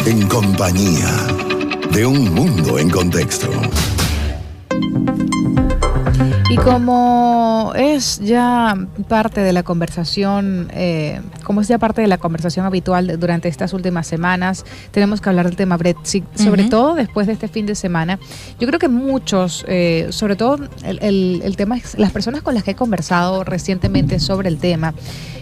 En compañía de Un Mundo en Contexto. Y como es ya parte de la conversación, habitual durante estas últimas semanas, tenemos que hablar del tema Brexit, sobre todo después de este fin de semana. Yo creo que muchos, sobre todo el tema es las personas con las que he conversado recientemente sobre el tema,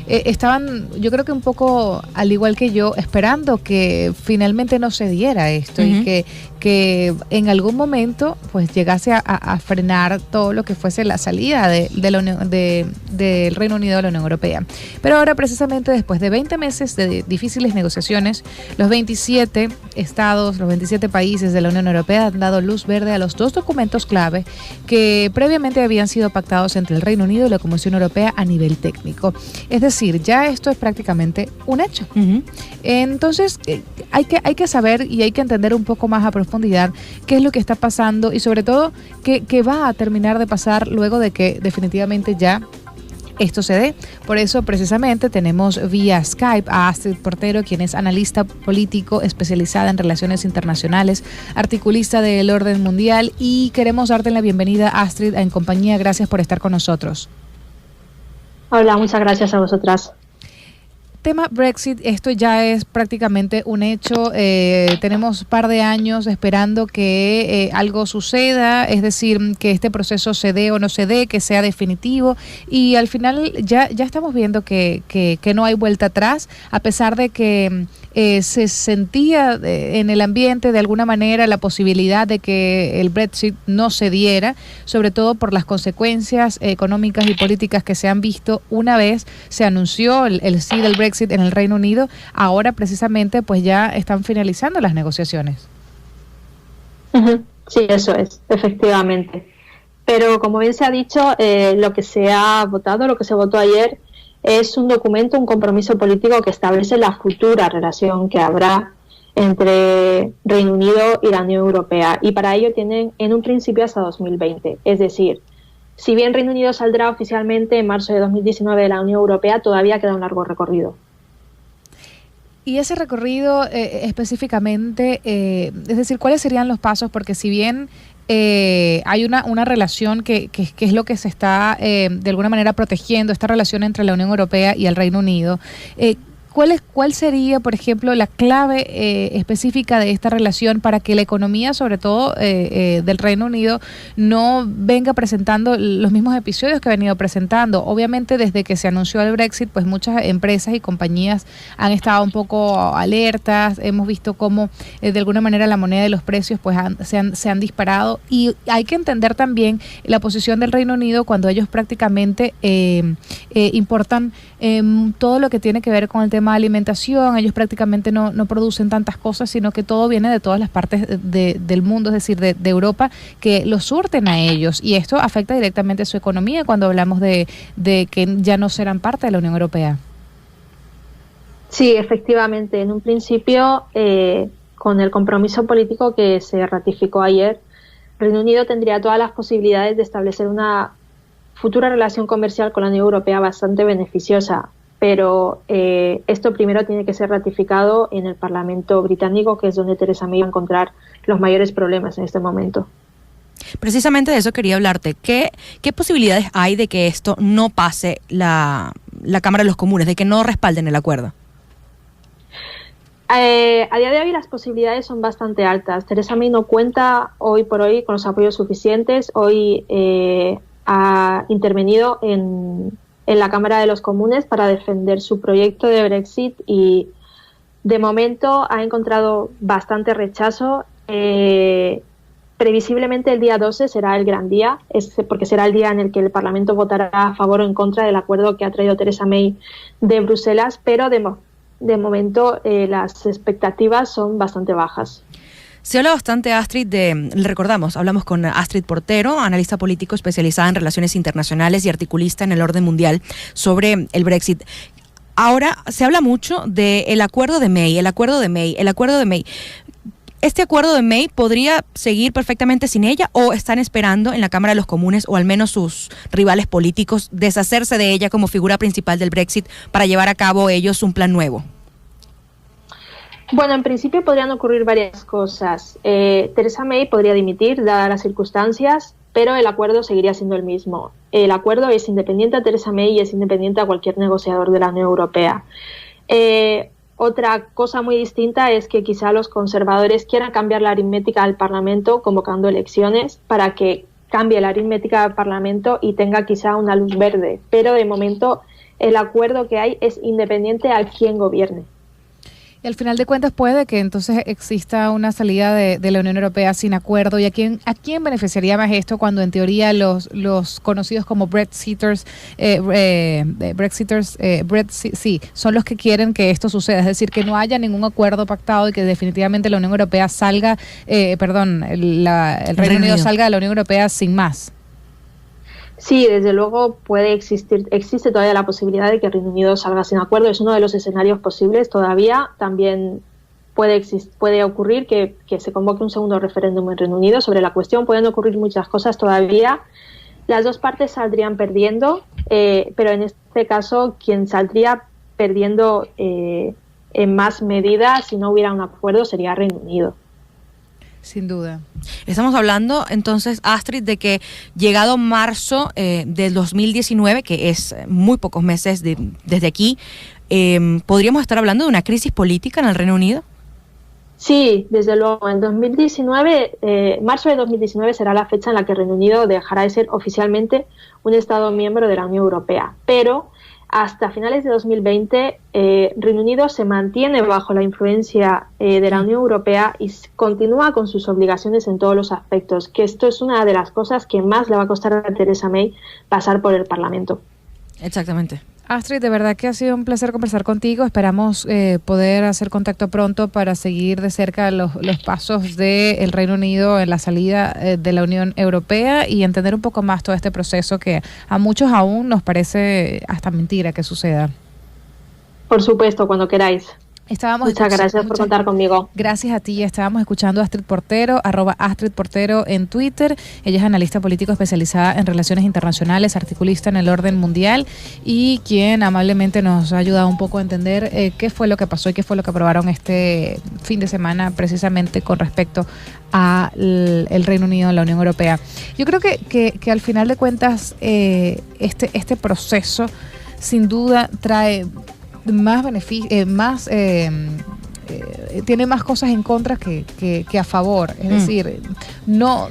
estaban, yo creo que un poco al igual que yo, esperando que finalmente no se diera esto y que en algún momento pues llegase a frenar todo lo que fuese la salida del Reino Unido de la Unión Europea. Pero ahora, precisamente después de 20 meses de difíciles negociaciones, los 27 estados, los 27 países de la Unión Europea han dado luz verde a los dos documentos clave que previamente habían sido pactados entre el Reino Unido y la Comisión Europea a nivel técnico. Es decir, ya esto es prácticamente un hecho. Entonces, hay que saber y hay que entender un poco más a profundidad qué es lo que está pasando y sobre todo qué va a terminar de pasar luego de que definitivamente ya esto se dé. Por eso, precisamente, tenemos vía Skype a Astrid Portero, quien es analista político especializada en relaciones internacionales, articulista del orden mundial, y queremos darte la bienvenida, Astrid, en compañía. Gracias por estar con nosotros. Hola, muchas gracias a vosotras. Tema Brexit, esto ya es prácticamente un hecho. Tenemos un par de años esperando que algo suceda, es decir, que este proceso se dé o no se dé, que sea definitivo, y al final ya estamos viendo que no hay vuelta atrás, a pesar de que se sentía en el ambiente de alguna manera la posibilidad de que el Brexit no se diera, sobre todo por las consecuencias económicas y políticas que se han visto una vez se anunció el sí del Brexit en el Reino Unido. Ahora precisamente pues ya están finalizando las negociaciones. Sí, eso es, efectivamente. Pero como bien se ha dicho, lo que se ha votado, lo que se votó ayer, es un documento, un compromiso político que establece la futura relación que habrá entre Reino Unido y la Unión Europea. Y para ello tienen en un principio hasta 2020. Es decir, si bien Reino Unido saldrá oficialmente en marzo de 2019 de la Unión Europea, todavía queda un largo recorrido. Y ese recorrido específicamente, es decir, ¿cuáles serían los pasos? Porque si bien hay una relación que es lo que se está de alguna manera protegiendo, esta relación entre la Unión Europea y el Reino Unido, ¿cuál sería, por ejemplo, la clave específica de esta relación para que la economía, sobre todo del Reino Unido, no venga presentando los mismos episodios que ha venido presentando? Obviamente, desde que se anunció el Brexit, pues muchas empresas y compañías han estado un poco alertas. Hemos visto cómo de alguna manera la moneda de los precios pues se han disparado, y hay que entender también la posición del Reino Unido cuando ellos prácticamente importan todo lo que tiene que ver con el tema de alimentación. Ellos prácticamente no producen tantas cosas, sino que todo viene de todas las partes del mundo, es decir, de Europa, que los surten a ellos, y esto afecta directamente a su economía cuando hablamos de que ya no serán parte de la Unión Europea. Sí, efectivamente. En un principio, con el compromiso político que se ratificó ayer, Reino Unido tendría todas las posibilidades de establecer una futura relación comercial con la Unión Europea bastante beneficiosa, pero esto primero tiene que ser ratificado en el Parlamento británico, que es donde Theresa May va a encontrar los mayores problemas en este momento. Precisamente de eso quería hablarte. ¿Qué posibilidades hay de que esto no pase la Cámara de los Comunes, de que no respalden el acuerdo? A día de hoy las posibilidades son bastante altas. Theresa May no cuenta hoy por hoy con los apoyos suficientes. Hoy ha intervenido en la Cámara de los Comunes para defender su proyecto de Brexit, y de momento ha encontrado bastante rechazo. Previsiblemente el día 12 será el gran día, porque será el día en el que el Parlamento votará a favor o en contra del acuerdo que ha traído Theresa May de Bruselas, pero de momento las expectativas son bastante bajas. Se habla bastante, Astrid, recordamos, hablamos con Astrid Portero, analista político especializada en relaciones internacionales y articulista en el orden mundial, sobre el Brexit. Ahora se habla mucho del acuerdo de May, el acuerdo de May. ¿Este acuerdo de May podría seguir perfectamente sin ella, o están esperando en la Cámara de los Comunes, o al menos sus rivales políticos, deshacerse de ella como figura principal del Brexit para llevar a cabo ellos un plan nuevo? Bueno, en principio podrían ocurrir varias cosas. Theresa May podría dimitir, dadas las circunstancias, pero el acuerdo seguiría siendo el mismo. El acuerdo es independiente a Theresa May y es independiente a cualquier negociador de la Unión Europea. Otra cosa muy distinta es que quizá los conservadores quieran cambiar la aritmética del Parlamento convocando elecciones para que cambie la aritmética del Parlamento y tenga quizá una luz verde. Pero de momento el acuerdo que hay es independiente a quien gobierne. Y al final de cuentas puede que entonces exista una salida de la Unión Europea sin acuerdo. ¿Y a quién beneficiaría más esto cuando en teoría los conocidos como Brexiters, son los que quieren que esto suceda? Es decir, que no haya ningún acuerdo pactado y que definitivamente la Unión Europea salga, el Reino Unido salga de la Unión Europea sin más. Sí, desde luego existe todavía la posibilidad de que el Reino Unido salga sin acuerdo. Es uno de los escenarios posibles todavía. También puede ocurrir que se convoque un segundo referéndum en Reino Unido sobre la cuestión. Pueden ocurrir muchas cosas todavía. Las dos partes saldrían perdiendo, pero en este caso quien saldría perdiendo en más medida si no hubiera un acuerdo sería Reino Unido. Sin duda. Estamos hablando entonces, Astrid, de que llegado marzo del 2019, que es muy pocos meses desde aquí, ¿podríamos estar hablando de una crisis política en el Reino Unido? Sí, desde luego. En 2019, marzo de 2019 será la fecha en la que el Reino Unido dejará de ser oficialmente un Estado miembro de la Unión Europea. Pero hasta finales de 2020, Reino Unido se mantiene bajo la influencia de la Unión Europea y continúa con sus obligaciones en todos los aspectos, que esto es una de las cosas que más le va a costar a Theresa May pasar por el Parlamento. Exactamente. Astrid, de verdad que ha sido un placer conversar contigo. Esperamos poder hacer contacto pronto para seguir de cerca los pasos del Reino Unido en la salida de la Unión Europea y entender un poco más todo este proceso que a muchos aún nos parece hasta mentira que suceda. Por supuesto, cuando queráis. Muchas gracias por contar conmigo. Gracias a ti. Estábamos escuchando a Astrid Portero, @AstridPortero en Twitter. Ella es analista político especializada en relaciones internacionales, articulista en el orden mundial y quien amablemente nos ha ayudado un poco a entender qué fue lo que pasó y qué fue lo que aprobaron este fin de semana precisamente con respecto al Reino Unido en la Unión Europea. Yo creo que al final de cuentas este proceso sin duda trae más beneficios, tiene más cosas en contra que a favor. Es decir, no,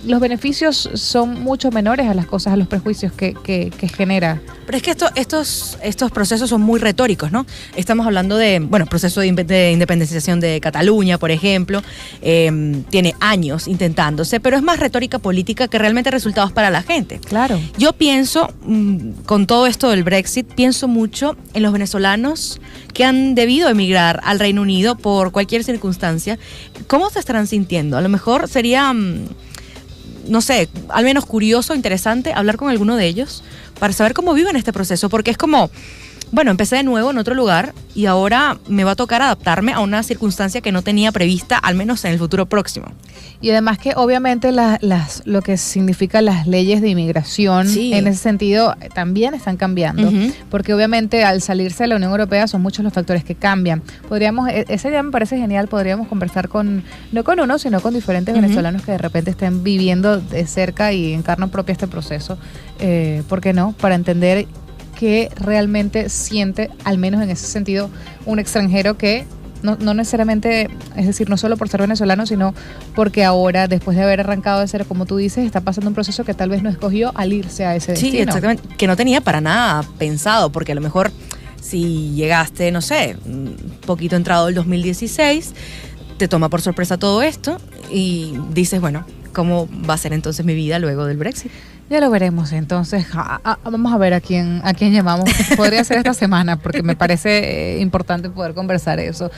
los beneficios son mucho menores a las cosas, a los prejuicios que genera. Pero es que estos procesos son muy retóricos, ¿no? Estamos hablando de, proceso de independización de Cataluña, por ejemplo, tiene años intentándose, pero es más retórica política que realmente resultados para la gente. Claro. Yo pienso, con todo esto del Brexit, pienso mucho en los venezolanos que han debido emigrar al Reino Unido por cualquier circunstancia. ¿Cómo se estarán sintiendo? A lo mejor sería, no sé, al menos curioso, interesante hablar con alguno de ellos para saber cómo viven este proceso, porque es como, empecé de nuevo en otro lugar y ahora me va a tocar adaptarme a una circunstancia que no tenía prevista, al menos en el futuro próximo. Y además que obviamente lo que significa las leyes de inmigración, sí, en ese sentido también están cambiando, porque obviamente al salirse de la Unión Europea son muchos los factores que cambian. Esa idea me parece genial, podríamos conversar no con uno, sino con diferentes venezolanos que de repente estén viviendo de cerca y en carne propia este proceso, ¿por qué no? Para entender qué realmente siente, al menos en ese sentido, un extranjero que no necesariamente, es decir, no solo por ser venezolano, sino porque ahora, después de haber arrancado de ser, como tú dices, está pasando un proceso que tal vez no escogió al irse a ese destino. Sí, exactamente, que no tenía para nada pensado, porque a lo mejor si llegaste, no sé, un poquito entrado el 2016, te toma por sorpresa todo esto y dices, ¿cómo va a ser entonces mi vida luego del Brexit? Ya lo veremos, entonces vamos a ver a quién llamamos. Podría ser esta semana porque me parece importante poder conversar eso.